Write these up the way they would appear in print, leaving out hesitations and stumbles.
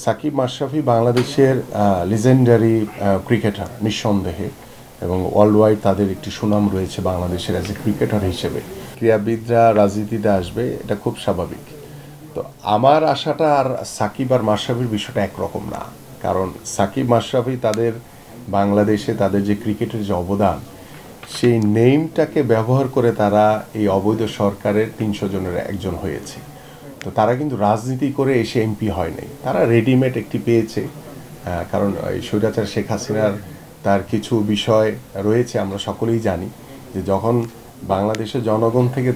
সাকিব মাশরাফি বাংলাদেশের legendary cricketer নিঃসন্দেহে, এবং ওয়ার্ল্ড ওয়াইড তাদের একটি সুনাম রয়েছে বাংলাদেশের অ্যাজ এ ক্রিকেটার হিসেবে। ক্রীড়াবিদরা রাজনীতিতে আসবে, এটা খুব স্বাভাবিক। তো আমার আশাটা আর সাকিব আর মাশরাফির বিষয়টা একরকম না, কারণ সাকিব মাশরাফি তাদের বাংলাদেশে তাদের যে ক্রিকেটের যে অবদান, সেই নেমটাকে ব্যবহার করে তারা এই অবৈধ সরকারের ৩০০ জনের একজন হয়েছে। তো তারা কিন্তু রাজনীতি করে এসে এমপি হয় নাই, তারা রেডিমেড একটি পেয়েছে। কারণ এই স্বৈরাচার শেখ হাসিনার তার কিছু বিষয় রয়েছে, আমরা সকলেই জানি যে যখন বাংলাদেশের জনগণ থেকে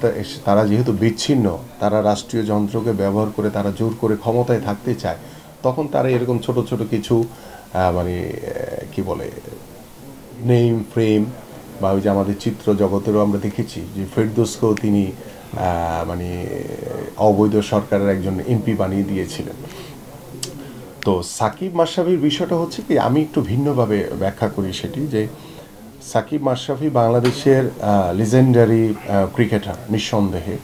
তারা যেহেতু বিচ্ছিন্ন, তারা রাষ্ট্রীয় যন্ত্রকে ব্যবহার করে তারা জোর করে ক্ষমতায় থাকতে চায়, তখন তারা এরকম ছোট ছোট কিছু মানে কি বলে নেম ফ্রেম, বা ওই যে আমাদের চিত্র জগতেরও আমরা দেখেছি যে ফেরদৌসকেও তিনি মানে অবৈধ সরকারের একজন এমপি বানিয়ে দিয়েছিলেন। তো সাকিব মাশরাফির বিষয়টা হচ্ছে কি, আমি একটু ভিন্নভাবে ব্যাখ্যা করি সেটি, যে সাকিব মাশরাফি বাংলাদেশের লিজেন্ডারি ক্রিকেটার নিঃসন্দেহে,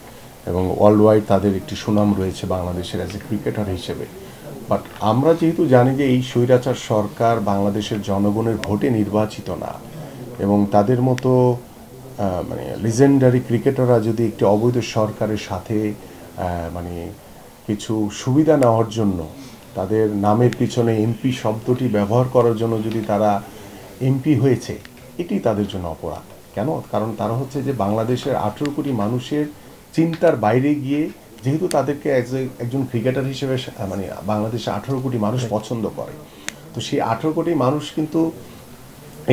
এবং ওয়ার্ল্ড ওয়াইড তাদের একটি সুনাম রয়েছে বাংলাদেশের অ্যাজ এ ক্রিকেটার হিসেবে। বাট আমরা যেহেতু জানি যে এই স্বৈরাচার সরকার বাংলাদেশের জনগণের ভোটে নির্বাচিত না, এবং তাদের মতো মানে লিজেন্ডারি ক্রিকেটাররা যদি একটি অবৈধ সরকারের সাথে মানে কিছু সুবিধা নেওয়ার জন্য তাদের নামের পিছনে এমপি শব্দটি ব্যবহার করার জন্য যদি তারা এমপি হয়েছে, এটি তাদের জন্য অপরাধ। কেন? কারণ তারা হচ্ছে যে বাংলাদেশের 18 কোটি মানুষের চিন্তার বাইরে গিয়ে, যেহেতু তাদেরকে একজন ক্রিকেটার হিসেবে মানে বাংলাদেশে 18 কোটি মানুষ পছন্দ করে, তো সেই 18 কোটি মানুষ কিন্তু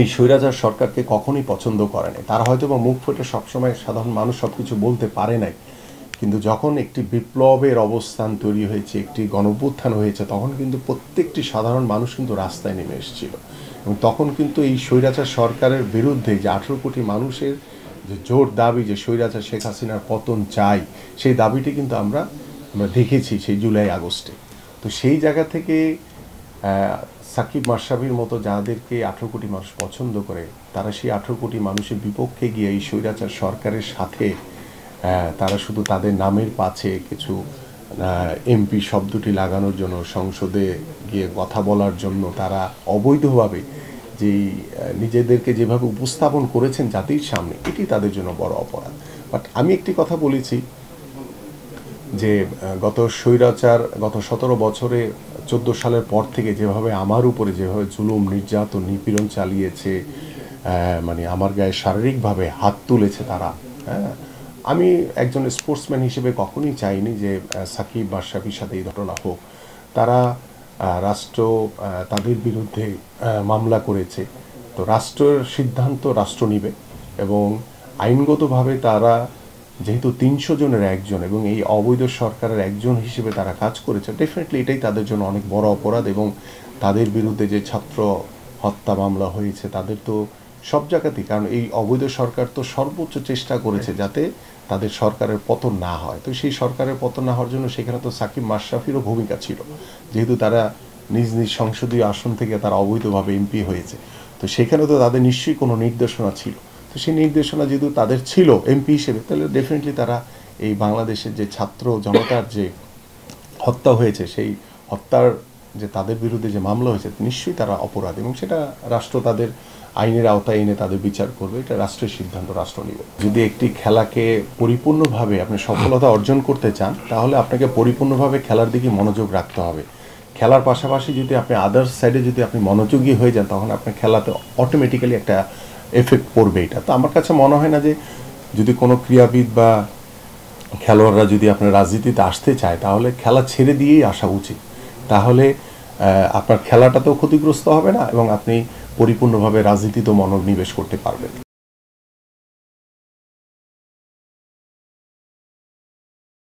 এই স্বৈরাচার সরকারকে কখনোই পছন্দ করে নাই। তারা হয়তো বা মুখ ফুটে সবসময় সাধারণ মানুষ সব কিছু বলতে পারে নাই, কিন্তু যখন একটি বিপ্লবের অবস্থান তৈরি হয়েছে, একটি গণঅভ্যুত্থান হয়েছে, তখন কিন্তু প্রত্যেকটি সাধারণ মানুষ কিন্তু রাস্তায় নেমে এসেছিল। এবং তখন কিন্তু এই স্বৈরাচার সরকারের বিরুদ্ধে যে 18 কোটি মানুষের যে জোর দাবি যে স্বৈরাচার শেখ হাসিনার পতন চাই, সেই দাবিটি কিন্তু আমরা দেখেছি সেই জুলাই আগস্টে। তো সেই জায়গা থেকে সাকিব মাশরাফির মতো যাদেরকে 18 কোটি মানুষ পছন্দ করে, তারা সেই 18 কোটি মানুষের বিপক্ষে গিয়ে এই স্বৈরাচার সরকারের সাথে তারা শুধু তাদের নামের পাশে কিছু এমপি শব্দটি লাগানোর জন্য, সংসদে গিয়ে কথা বলার জন্য তারা অবৈধভাবে যেই নিজেদেরকে যেভাবে উপস্থাপন করেছেন জাতির সামনে, এটি তাদের জন্য বড় অপরাধ। বাট আমি একটি কথা বলেছি যে গত 17 বছরে 14 সালের পর থেকে যেভাবে আমার উপরে যেভাবে জুলুম নির্যাতন নিপীড়ন চালিয়েছে, মানে আমার গায়ে শারীরিকভাবে হাত তুলেছে তারা, হ্যাঁ, আমি একজন স্পোর্টসম্যান হিসেবে কখনোই চাইনি যে সাকিব মাশরাফির সাথে এই ঘটনা হোক। তারা রাষ্ট্র তাদের বিরুদ্ধে মামলা করেছে, তো রাষ্ট্রের সিদ্ধান্ত রাষ্ট্র নিবে, এবং আইনগতভাবে তারা যেহেতু 300 জনের একজন এবং এই অবৈধ সরকারের একজন হিসেবে তারা কাজ করেছে, ডেফিনেটলি এটাই তাদের জন্য অনেক বড় অপরাধ। এবং তাদের বিরুদ্ধে যে ছাত্র হত্যা মামলা হয়েছে, তাদের তো সব জায়গাতেই, কারণ এই অবৈধ সরকার তো সর্বোচ্চ চেষ্টা করেছে যাতে তাদের সরকারের পতন না হয়। তো সেই সরকারের পতন না হওয়ার জন্য সেখানে তো সাকিব মাশরাফিরও ভূমিকা ছিল, যেহেতু তারা নিজ নিজ সংসদীয় আসন থেকে তারা অবৈধভাবে এমপি হয়েছে। তো সেখানে তো তাদের নিশ্চয়ই কোনো নির্দেশনা ছিল। তো সেই নির্দেশনা যেহেতু তাদের ছিল এমপি হিসেবে, তাহলে ডেফিনেটলি তারা এই বাংলাদেশের যে ছাত্র জনতার যে হত্যা হয়েছে, সেই হত্যার যে তাদের বিরুদ্ধে যে মামলা হয়েছে, নিশ্চয়ই তারা অপরাধ, এবং সেটা রাষ্ট্র তাদের আইনের আওতায় এনে তাদের বিচার করবে। এটা রাষ্ট্রের সিদ্ধান্ত, রাষ্ট্র নেবে। যদি একটি খেলাকে পরিপূর্ণভাবে আপনি সফলতা অর্জন করতে চান, তাহলে আপনাকে পরিপূর্ণভাবে খেলার দিকে মনোযোগ রাখতে হবে। খেলার পাশাপাশি যদি আপনি আদার্স সাইডে যদি আপনি মনোযোগী হয়ে যান, তখন আপনার খেলাতে অটোমেটিক্যালি একটা এফেক্ট পড়বে। এটা তো আমার কাছে মনে হয় না যে যদি কোনো ক্রীড়াবিদ বা খেলোয়াড়রা যদি আপনার রাজনীতিতে আসতে চায়, তাহলে খেলা ছেড়ে দিয়েই আসা উচিত। তাহলে আপনার খেলাটাতেও ক্ষতিগ্রস্ত হবে না, এবং আপনি পরিপূর্ণভাবে রাজনীতিতেও মনোনিবেশ করতে পারবেন।